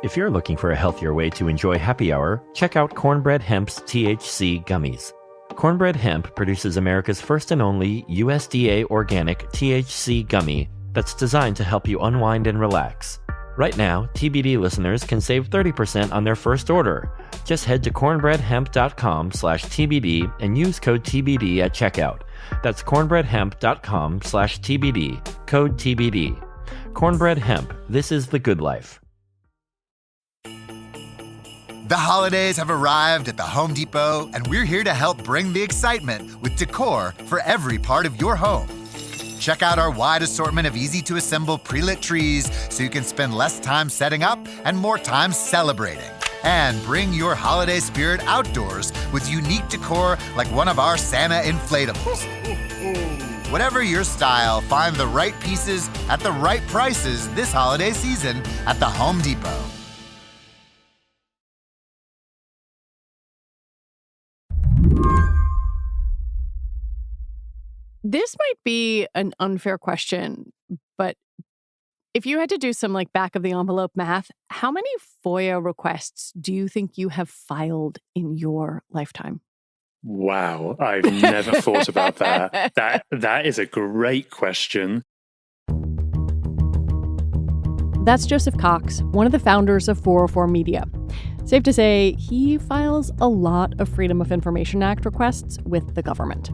If you're looking for a healthier way to enjoy happy hour, check out Cornbread Hemp's THC gummies. Cornbread Hemp produces America's first and only USDA organic THC gummy that's designed to help you unwind and relax. Right now, TBD listeners can save 30% on their first order. Just head to cornbreadhemp.com/TBD and use code TBD at checkout. That's cornbreadhemp.com/TBD, code TBD. Cornbread Hemp, this is the good life. The holidays have arrived at the Home Depot, and we're here to help bring the excitement with decor for every part of your home. Check out our wide assortment of easy-to-assemble pre-lit trees so you can spend less time setting up and more time celebrating. And bring your holiday spirit outdoors with unique decor like one of our Santa inflatables. Whatever your style, find the right pieces at the right prices this holiday season at the Home Depot. This might be an unfair question, but if you had to do some back of the envelope math, how many FOIA requests do you think you have filed in your lifetime? Wow, I've never thought about that. That is a great question. That's Joseph Cox, one of the founders of 404 Media. Safe to say, he files a lot of Freedom of Information Act requests with the government.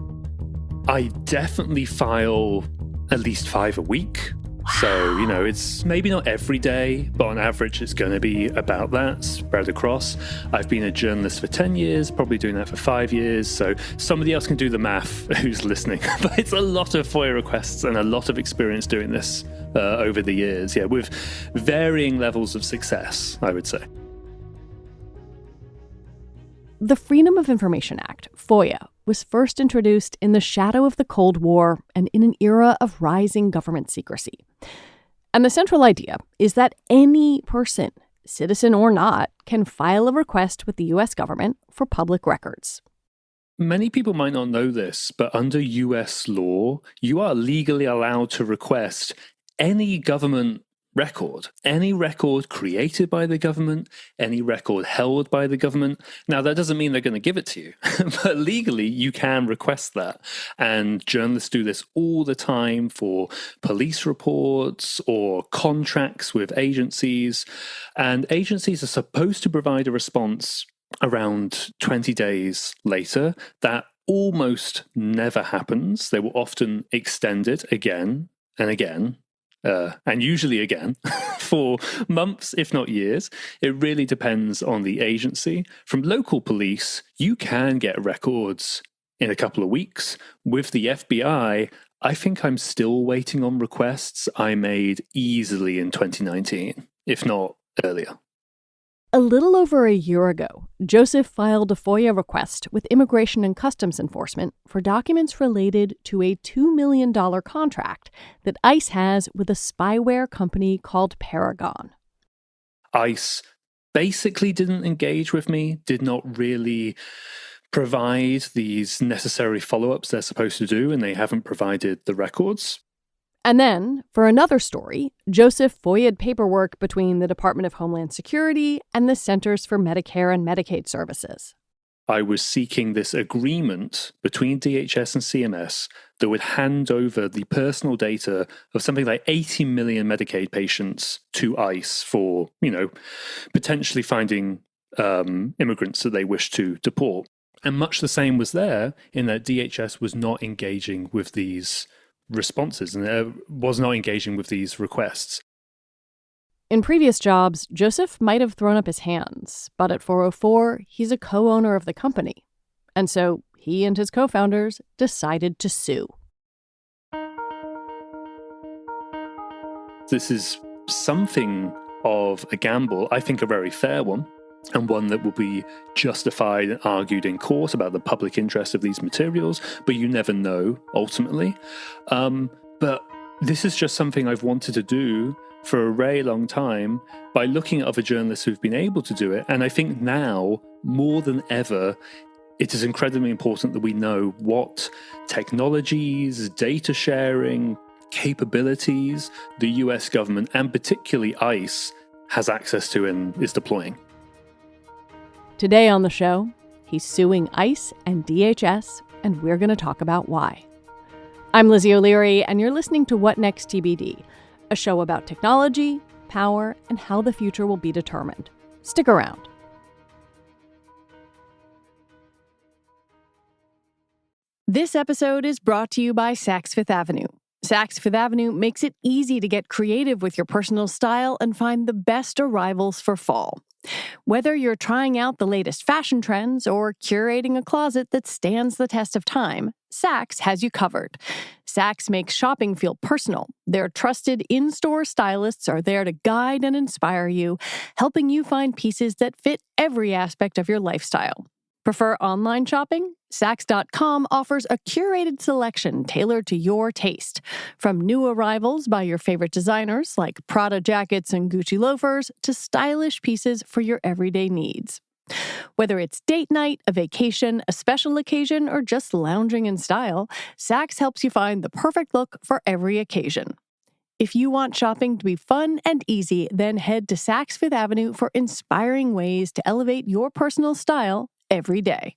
I definitely file at least 5 a week. So, it's maybe not every day, but on average, it's going to be about that, spread across. I've been a journalist for 10 years, probably doing that for 5 years. So somebody else can do the math who's listening. But it's a lot of FOIA requests and a lot of experience doing this over the years. Yeah, with varying levels of success, I would say. The Freedom of Information Act, FOIA, was first introduced in the shadow of the Cold War and in an era of rising government secrecy. And the central idea is that any person, citizen or not, can file a request with the U.S. government for public records. Many people might not know this, but under U.S. law, you are legally allowed to request any government record, any record created by the government, any record held by the government. Now, that doesn't mean they're going to give it to you, but legally you can request that. And journalists do this all the time for police reports or contracts with agencies. And agencies are supposed to provide a response around 20 days later. That almost never happens. They will often extend it again and again. And usually again, for months, if not years. It really depends on the agency. From local police, you can get records in a couple of weeks. With the FBI, I think I'm still waiting on requests I made easily in 2019, if not earlier. A little over a year ago, Joseph filed a FOIA request with Immigration and Customs Enforcement for documents related to a $2 million contract that ICE has with a spyware company called Paragon. ICE basically didn't engage with me, did not really provide these necessary follow-ups they're supposed to do, and they haven't provided the records. And then, for another story, Joseph FOIA'd paperwork between the Department of Homeland Security and the Centers for Medicare and Medicaid Services. I was seeking this agreement between DHS and CMS that would hand over the personal data of something like 80 million Medicaid patients to ICE for, potentially finding immigrants that they wish to deport. And much the same was there in that DHS was not engaging with these responses and was not engaging with these requests. In previous jobs, Joseph might have thrown up his hands, but at 404, he's a co-owner of the company. And so he and his co-founders decided to sue. This is something of a gamble, I think a very fair one, and one that will be justified and argued in court about the public interest of these materials, but you never know, ultimately. But this is just something I've wanted to do for a very long time by looking at other journalists who've been able to do it. And I think now, more than ever, it is incredibly important that we know what technologies, data sharing, capabilities the US government, and particularly ICE, has access to and is deploying. Today on the show, he's suing ICE and DHS, and we're going to talk about why. I'm Lizzie O'Leary, and you're listening to What Next TBD, a show about technology, power, and how the future will be determined. Stick around. This episode is brought to you by Saks Fifth Avenue. Saks Fifth Avenue makes it easy to get creative with your personal style and find the best arrivals for fall. Whether you're trying out the latest fashion trends or curating a closet that stands the test of time, Saks has you covered. Saks makes shopping feel personal. Their trusted in-store stylists are there to guide and inspire you, helping you find pieces that fit every aspect of your lifestyle. Prefer online shopping? Saks.com offers a curated selection tailored to your taste. From new arrivals by your favorite designers like Prada jackets and Gucci loafers to stylish pieces for your everyday needs. Whether it's date night, a vacation, a special occasion, or just lounging in style, Saks helps you find the perfect look for every occasion. If you want shopping to be fun and easy, then head to Saks Fifth Avenue for inspiring ways to elevate your personal style every day.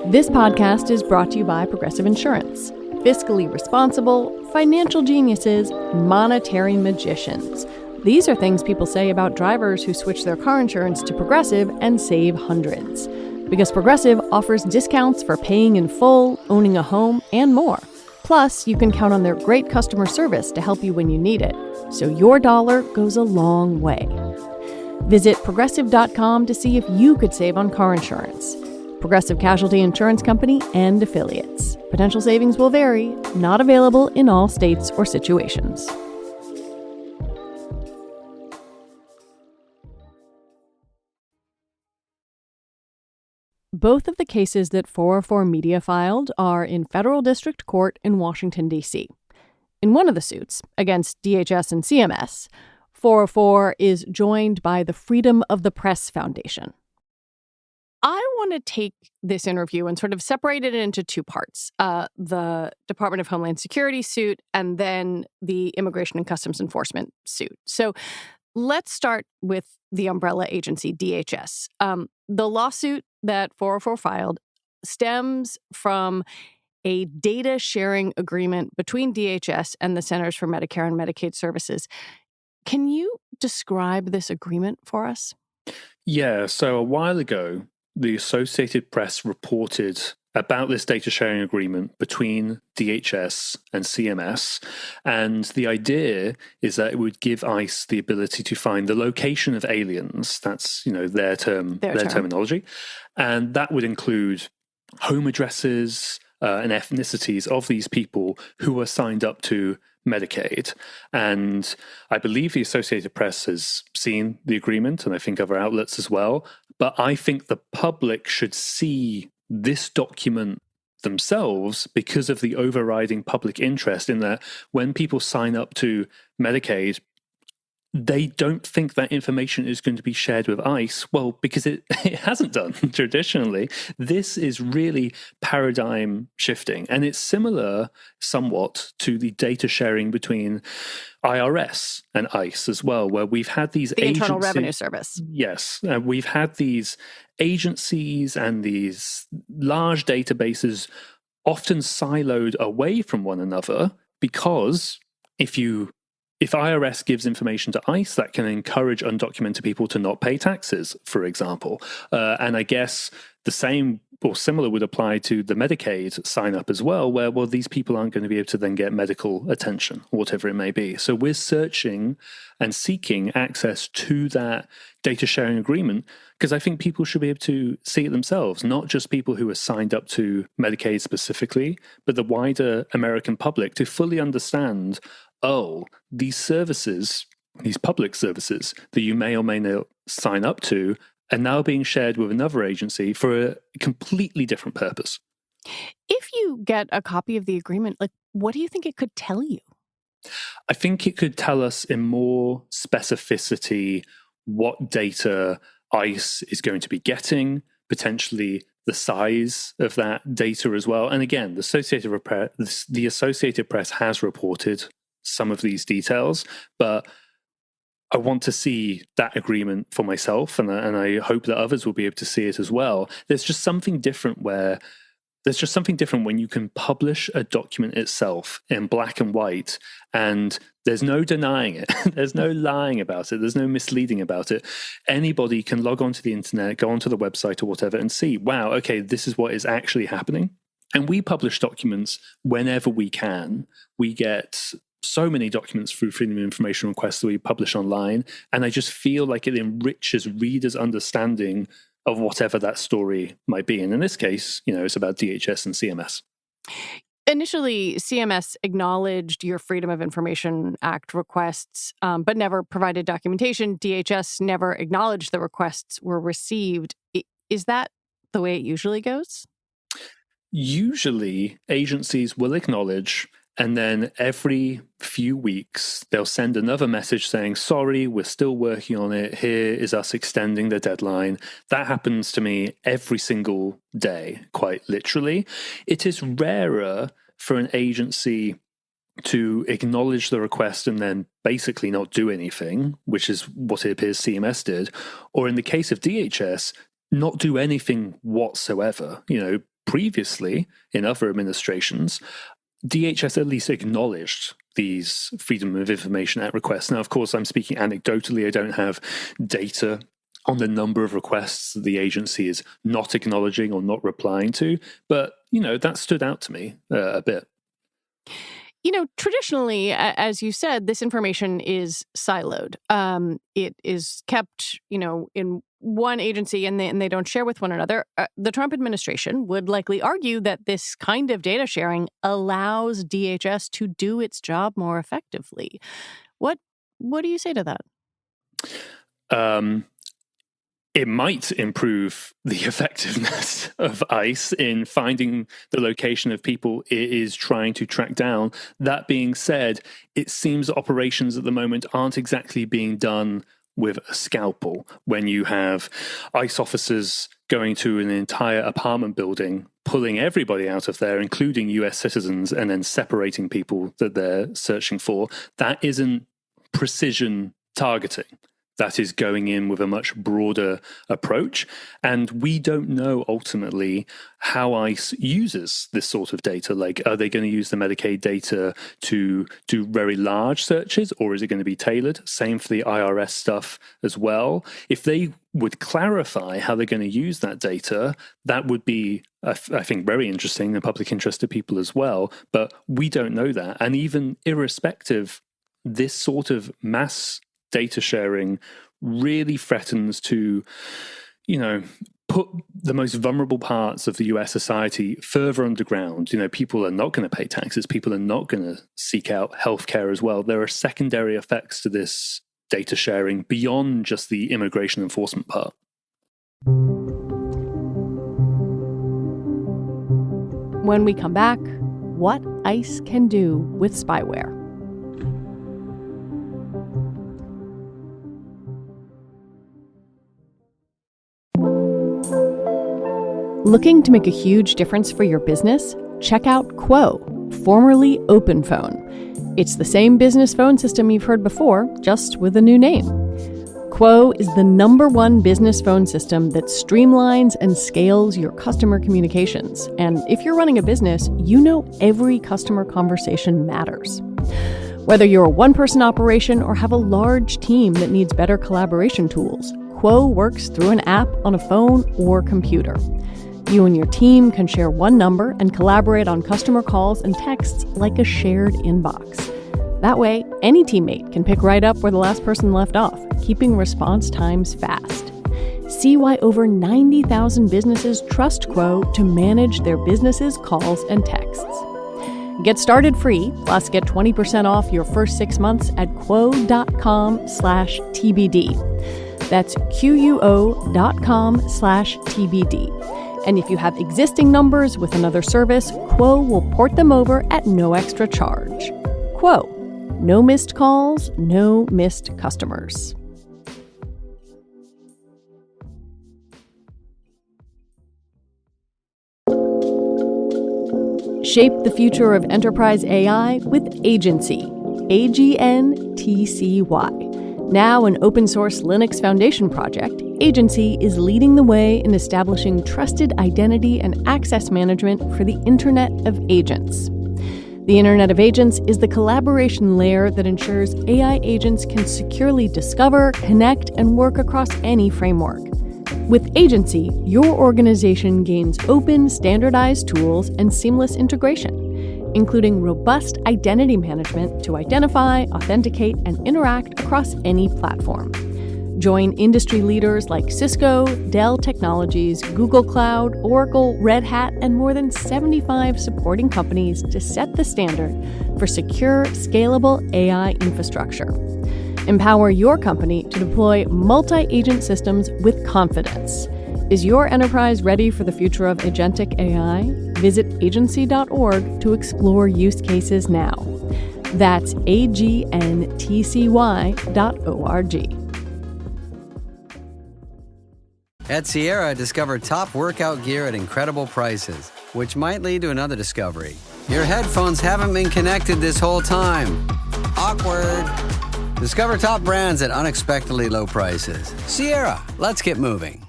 This podcast is brought to you by Progressive Insurance. Fiscally responsible, financial geniuses, monetary magicians. These are things people say about drivers who switch their car insurance to Progressive and save hundreds. Because Progressive offers discounts for paying in full, owning a home, and more. Plus, you can count on their great customer service to help you when you need it. So your dollar goes a long way. Visit Progressive.com to see if you could save on car insurance. Progressive Casualty Insurance Company and Affiliates. Potential savings will vary, not available in all states or situations. Both of the cases that 404 Media filed are in federal district court in Washington, D.C. In one of the suits, against DHS and CMS, 404 is joined by the Freedom of the Press Foundation. I want to take this interview and sort of separate it into two parts, the Department of Homeland Security suit and then the Immigration and Customs Enforcement suit. So let's start with the umbrella agency, DHS. The lawsuit that 404 filed stems from a data sharing agreement between DHS and the Centers for Medicare and Medicaid Services. Can you describe this agreement for us? Yeah, so a while ago, the Associated Press reported about this data sharing agreement between DHS and CMS. And the idea is that it would give ICE the ability to find the location of aliens. That's, their terminology. And that would include home addresses and ethnicities of these people who are signed up to Medicaid. And I believe the Associated Press has seen the agreement, and I think other outlets as well. But I think the public should see this document themselves because of the overriding public interest in that when people sign up to Medicaid, they don't think that information is going to be shared with ICE. Well, because it hasn't done traditionally. This is really paradigm shifting. And it's similar somewhat to the data sharing between IRS and ICE as well, where we've had these the Internal Revenue Service. Yes. We've had these agencies and these large databases often siloed away from one another because if IRS gives information to ICE, that can encourage undocumented people to not pay taxes, for example. And I guess the same or similar would apply to the Medicaid sign up as well, where, these people aren't going to be able to then get medical attention, whatever it may be. So we're searching and seeking access to that data sharing agreement because I think people should be able to see it themselves, not just people who are signed up to Medicaid specifically, but the wider American public to fully understand these services, these public services that you may or may not sign up to are now being shared with another agency for a completely different purpose. If you get a copy of the agreement, what do you think it could tell you? I think it could tell us in more specificity what data ICE is going to be getting, potentially the size of that data as well. And again, the Associated Press has reported some of these details, but I want to see that agreement for myself, and I hope that others will be able to see it as well. There's just something different when you can publish a document itself in black and white, and there's no denying it. There's no lying about it. There's no misleading about it. Anybody can log onto the internet, go onto the website or whatever, and see, wow, okay, this is what is actually happening. And we publish documents whenever we can. We get so many documents through Freedom of Information requests that we publish online, and I just feel like it enriches readers' understanding of whatever that story might be. And in this case, it's about DHS and CMS. Initially, CMS acknowledged your Freedom of Information Act requests, but never provided documentation. DHS never acknowledged the requests were received. Is that the way it usually goes? Usually, agencies will acknowledge, and then every few weeks, they'll send another message saying, sorry, we're still working on it. Here is us extending the deadline. That happens to me every single day, quite literally. It is rarer for an agency to acknowledge the request and then basically not do anything, which is what it appears CMS did, or in the case of DHS, not do anything whatsoever. Previously, in other administrations, DHS at least acknowledged these Freedom of Information Act requests. Now, of course, I'm speaking anecdotally. I don't have data on the number of requests that the agency is not acknowledging or not replying to. But, that stood out to me a bit. Traditionally, as you said, this information is siloed. It is kept, in one agency and they don't share with one another. The Trump administration would likely argue that this kind of data sharing allows DHS to do its job more effectively. What do you say to that? It might improve the effectiveness of ICE in finding the location of people it is trying to track down. That being said, it seems operations at the moment aren't exactly being done with a scalpel. When you have ICE officers going to an entire apartment building, pulling everybody out of there, including US citizens, and then separating people that they're searching for, that isn't precision targeting. That is going in with a much broader approach. And we don't know ultimately how ICE uses this sort of data. Like, are they going to use the Medicaid data to do very large searches, or is it going to be tailored? Same for the IRS stuff as well. If they would clarify how they're going to use that data, that would be, I think, very interesting and public interest to people as well. But we don't know that. And even irrespective, this sort of mass data sharing really threatens to, put the most vulnerable parts of the US society further underground. People are not going to pay taxes. People are not going to seek out healthcare as well. There are secondary effects to this data sharing beyond just the immigration enforcement part. When we come back, what ICE can do with spyware. Looking to make a huge difference for your business? Check out Quo, formerly OpenPhone. It's the same business phone system you've heard before, just with a new name. Quo is the #1 business phone system that streamlines and scales your customer communications. And if you're running a business, you know every customer conversation matters. Whether you're a one-person operation or have a large team that needs better collaboration tools, Quo works through an app on a phone or computer. You and your team can share one number and collaborate on customer calls and texts like a shared inbox. That way, any teammate can pick right up where the last person left off, keeping response times fast. See why over 90,000 businesses trust Quo to manage their business's calls and texts. Get started free, plus get 20% off your first 6 months at quo.com/TBD. That's QUO.com/TBD. And if you have existing numbers with another service, Quo will port them over at no extra charge. Quo. No missed calls, no missed customers. Shape the future of enterprise AI with Agency, AGNTCY. Now an open-source Linux Foundation project, Agency is leading the way in establishing trusted identity and access management for the Internet of Agents. The Internet of Agents is the collaboration layer that ensures AI agents can securely discover, connect, and work across any framework. With Agency, your organization gains open, standardized tools and seamless integration, including robust identity management to identify, authenticate, and interact across any platform. Join industry leaders like Cisco, Dell Technologies, Google Cloud, Oracle, Red Hat, and more than 75 supporting companies to set the standard for secure, scalable AI infrastructure. Empower your company to deploy multi-agent systems with confidence. Is your enterprise ready for the future of agentic AI? Visit agency.org to explore use cases now. That's agntcy.org. At Sierra, discover top workout gear at incredible prices, which might lead to another discovery. Your headphones haven't been connected this whole time. Awkward. Discover top brands at unexpectedly low prices. Sierra, let's get moving.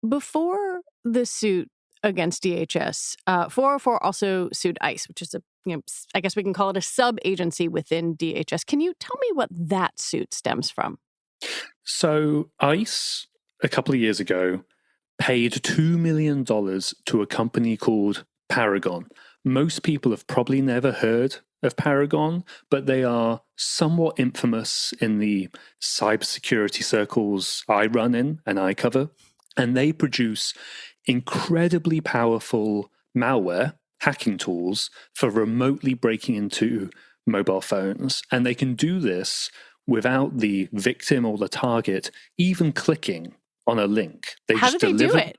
Before the suit against DHS, 404 also sued ICE, which is I guess we can call it a sub-agency within DHS. Can you tell me what that suit stems from? So ICE, a couple of years ago, paid $2 million to a company called Paragon. Most people have probably never heard of Paragon, but they are somewhat infamous in the cybersecurity circles I run in and I cover. And they produce incredibly powerful malware, hacking tools for remotely breaking into mobile phones. And they can do this without the victim or the target even clicking on a link. How do they do it?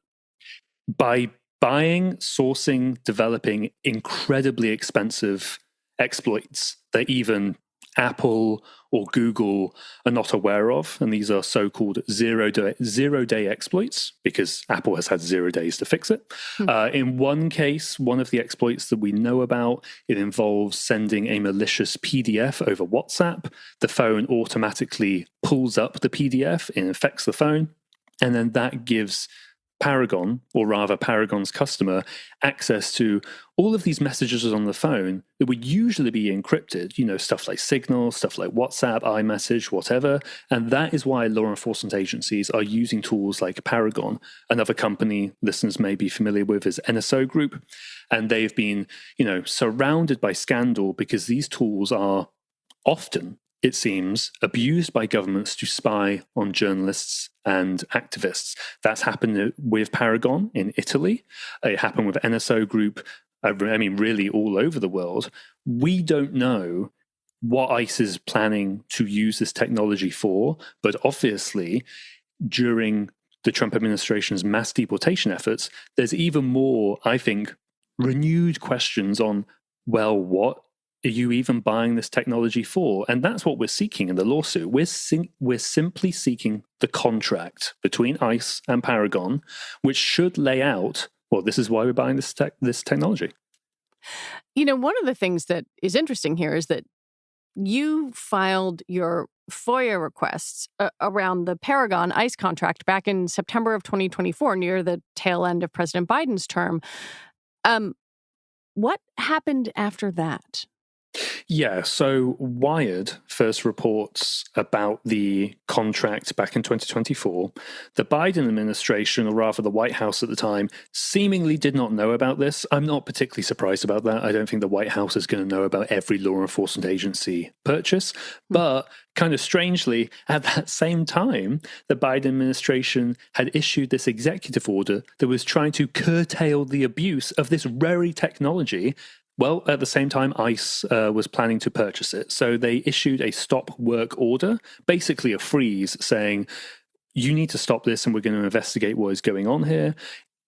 By buying, sourcing, developing incredibly expensive exploits that even Apple or Google are not aware of. And these are so-called zero-day exploits, because Apple has had 0 days to fix it. In one case, one of the exploits that we know about, it involves sending a malicious PDF over WhatsApp. The phone automatically pulls up the PDF and infects the phone. And then that gives Paragon, or rather Paragon's customer, access to all of these messages on the phone that would usually be encrypted, stuff like Signal, stuff like WhatsApp, iMessage, whatever. And that is why law enforcement agencies are using tools like Paragon. Another company listeners may be familiar with is NSO Group. And they've been, surrounded by scandal because these tools are often, it seems, abused by governments to spy on journalists and activists. That's happened with Paragon in Italy. It happened with NSO Group, really all over the world. We don't know what ICE is planning to use this technology for, but obviously, during the Trump administration's mass deportation efforts, there's even more, I think, renewed questions on, what are you even buying this technology for? And that's what we're seeking in the lawsuit. We're simply seeking the contract between ICE and Paragon, which should lay out, this is why we're buying this technology. One of the things that is interesting here is that you filed your FOIA requests around the Paragon ICE contract back in September of 2024, near the tail end of President Biden's term. What happened after that? Yeah, so Wired first reports about the contract back in 2024. The Biden administration, or rather the White House at the time, seemingly did not know about this. I'm not particularly surprised about that. I don't think the White House is going to know about every law enforcement agency purchase. But kind of strangely, at that same time, the Biden administration had issued this executive order that was trying to curtail the abuse of this very technology. Well, at the same time, ICE was planning to purchase it. So they issued a stop work order, basically a freeze, saying, you need to stop this and we're going to investigate what is going on here.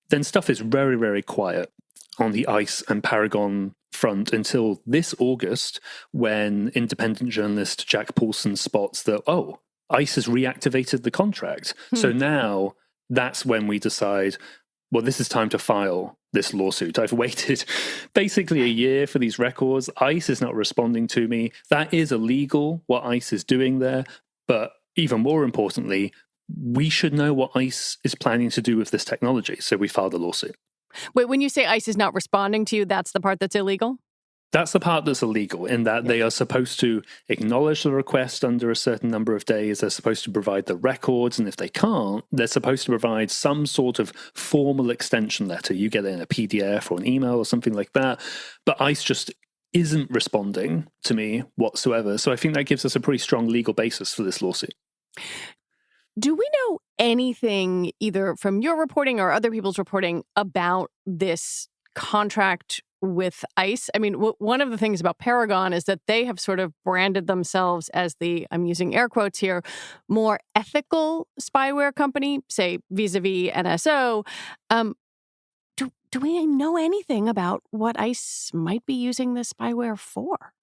Then stuff is very, very quiet on the ICE and Paragon front until this August, when independent journalist Jack Paulson spots that, ICE has reactivated the contract. So now that's when we decide, this is time to file this lawsuit. I've waited basically a year for these records. ICE is not responding to me. That is illegal, what ICE is doing there. But even more importantly, we should know what ICE is planning to do with this technology. So we filed a lawsuit. Wait, when you say ICE is not responding to you, that's the part that's illegal? That's the part that's illegal, in that they are supposed to acknowledge the request under a certain number of days. They're supposed to provide the records, and if they can't, they're supposed to provide some sort of formal extension letter. You get it in a PDF or an email or something like that. But ICE just isn't responding to me whatsoever. So I think that gives us a pretty strong legal basis for this lawsuit. Do we know anything, either from your reporting or other people's reporting, about this contract with ICE? I mean, one of the things about Paragon is that they have sort of branded themselves as the, I'm using air quotes here, more ethical spyware company, say vis-a-vis NSO. Do we know anything about what ICE might be using this spyware for?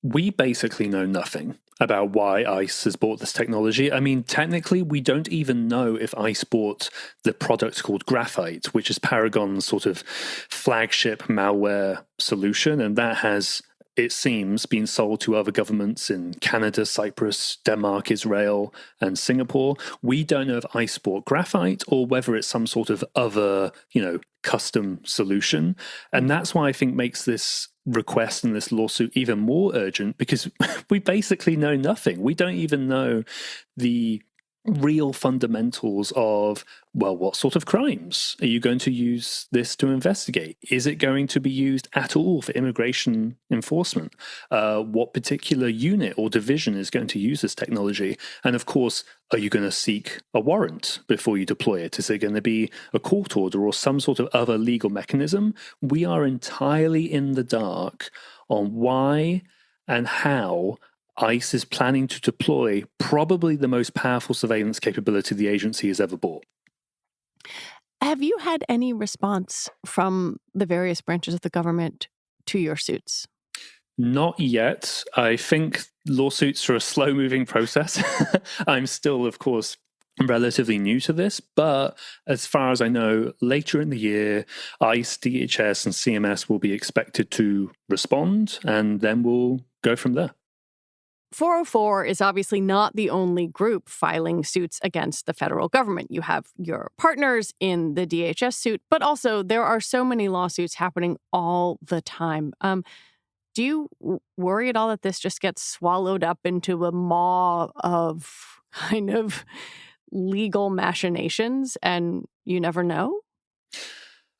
We basically know nothing about why ICE has bought this technology. I mean, technically, we don't even know if ICE bought the product called Graphite, which is Paragon's sort of flagship malware solution. And that has, it seems, been sold to other governments in Canada, Cyprus, Denmark, Israel, and Singapore. We don't know if ICE bought Graphite or whether it's some sort of other, custom solution. And that's why I think makes this request and this lawsuit even more urgent, because we basically know nothing. We don't even know the real fundamentals of, well, what sort of crimes are you going to use this to investigate? Is it going to be used at all for immigration enforcement? What particular unit or division is going to use this technology? And of course, are you going to seek a warrant before you deploy it? Is it going to be a court order or some sort of other legal mechanism? We are entirely in the dark on why and how ICE is planning to deploy probably the most powerful surveillance capability the agency has ever bought. Have you had any response from the various branches of the government to your suits? Not yet. I think lawsuits are a slow-moving process. I'm still, of course, relatively new to this, but as far as I know, later in the year, ICE, DHS, and CMS will be expected to respond, and then we'll go from there. 404 is obviously not the only group filing suits against the federal government. You have your partners in the DHS suit, but also there are so many lawsuits happening all the time. Do you worry at all that this just gets swallowed up into a maw of kind of legal machinations and you never know?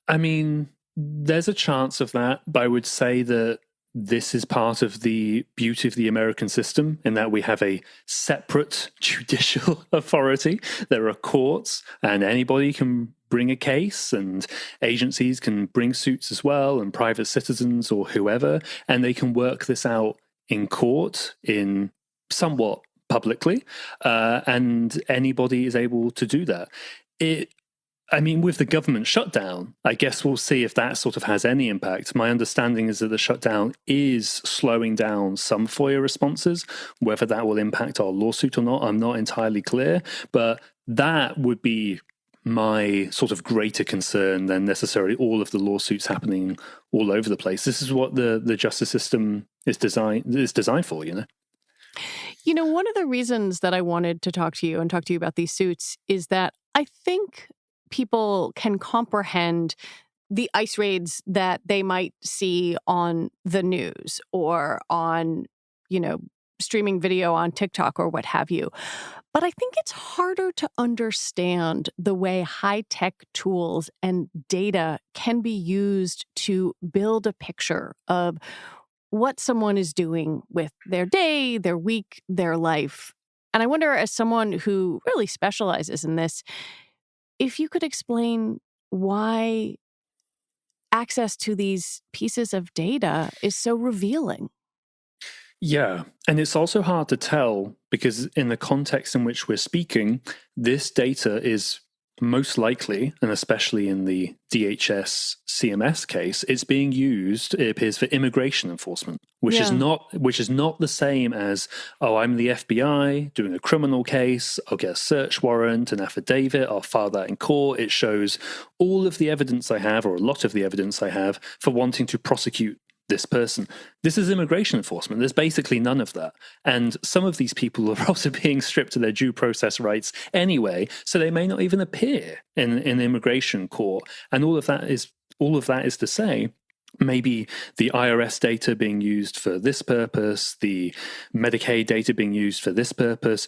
I mean, there's a chance of that, but I would say that this is part of the beauty of the American system in that we have a separate judicial authority. There are courts, and anybody can bring a case, and agencies can bring suits as well, and private citizens or whoever, and they can work this out in court in somewhat publicly, and anybody is able to do that. With the government shutdown, I guess we'll see if that sort of has any impact. My understanding is that the shutdown is slowing down some FOIA responses. Whether that will impact our lawsuit or not, I'm not entirely clear. But that would be my sort of greater concern than necessarily all of the lawsuits happening all over the place. This is what the justice system is designed for, One of the reasons that I wanted to talk to you about these suits is that I think people can comprehend the ICE raids that they might see on the news or on, streaming video on TikTok or what have you. But I think it's harder to understand the way high-tech tools and data can be used to build a picture of what someone is doing with their day, their week, their life. And I wonder, as someone who really specializes in this, if you could explain why access to these pieces of data is so revealing. Yeah, and it's also hard to tell because in the context in which we're speaking, this data is most likely, and especially in the DHS CMS case, it's being used, it appears, for immigration enforcement, which is not the same as, oh, I'm the FBI doing a criminal case, I'll get a search warrant, an affidavit, I'll file that in court. It shows all of the evidence I have, or a lot of the evidence I have, for wanting to prosecute this person. This is immigration enforcement. There's basically none of that. And some of these people are also being stripped of their due process rights anyway, so they may not even appear in immigration court. And all of that is to say, maybe the IRS data being used for this purpose, the Medicaid data being used for this purpose.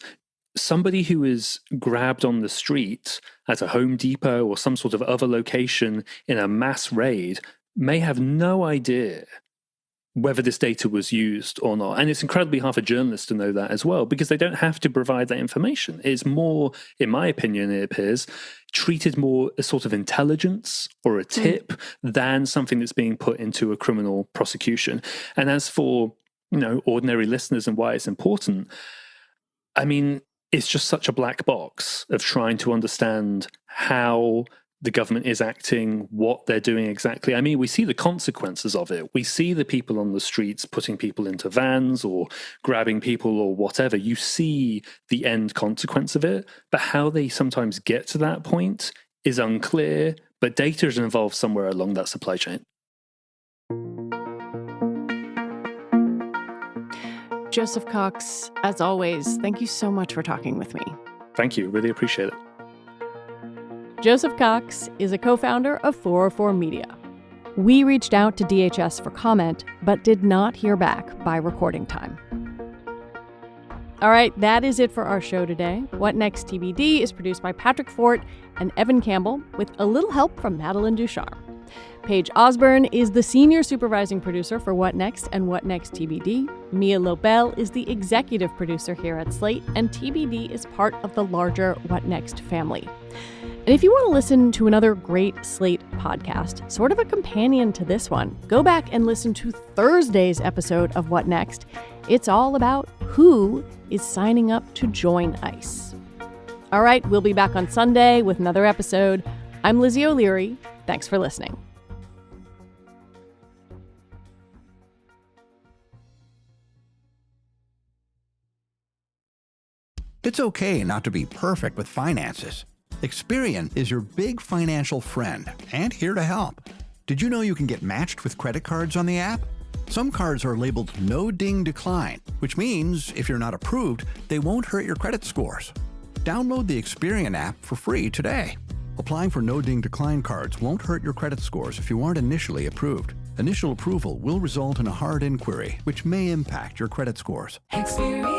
Somebody who is grabbed on the street at a Home Depot or some sort of other location in a mass raid may have no idea whether this data was used or not. And it's incredibly hard for journalists to know that as well, because they don't have to provide that information. It's more, in my opinion, it appears, treated more as sort of intelligence or a tip than something that's being put into a criminal prosecution. And as for, ordinary listeners and why it's important, I mean, it's just such a black box of trying to understand how the government is acting, what they're doing exactly. I mean, we see the consequences of it. We see the people on the streets putting people into vans or grabbing people or whatever. You see the end consequence of it, but how they sometimes get to that point is unclear, but data is involved somewhere along that supply chain. Joseph Cox, as always, thank you so much for talking with me. Thank you. Really appreciate it. Joseph Cox is a co-founder of 404 Media. We reached out to DHS for comment, but did not hear back by recording time. All right, that is it for our show today. What Next TBD is produced by Patrick Fort and Evan Campbell, with a little help from Madeline Ducharme. Paige Osborne is the senior supervising producer for What Next and What Next TBD. Mia Lobel is the executive producer here at Slate, and TBD is part of the larger What Next family. And if you want to listen to another great Slate podcast, sort of a companion to this one, go back and listen to Thursday's episode of What Next. It's all about who is signing up to join ICE. All right, we'll be back on Sunday with another episode. I'm Lizzie O'Leary. Thanks for listening. It's okay not to be perfect with finances. Experian is your big financial friend and here to help. Did you know you can get matched with credit cards on the app? Some cards are labeled No Ding Decline, which means if you're not approved, they won't hurt your credit scores. Download the Experian app for free today. Applying for No Ding Decline cards won't hurt your credit scores if you aren't initially approved. Initial approval will result in a hard inquiry, which may impact your credit scores. Experian.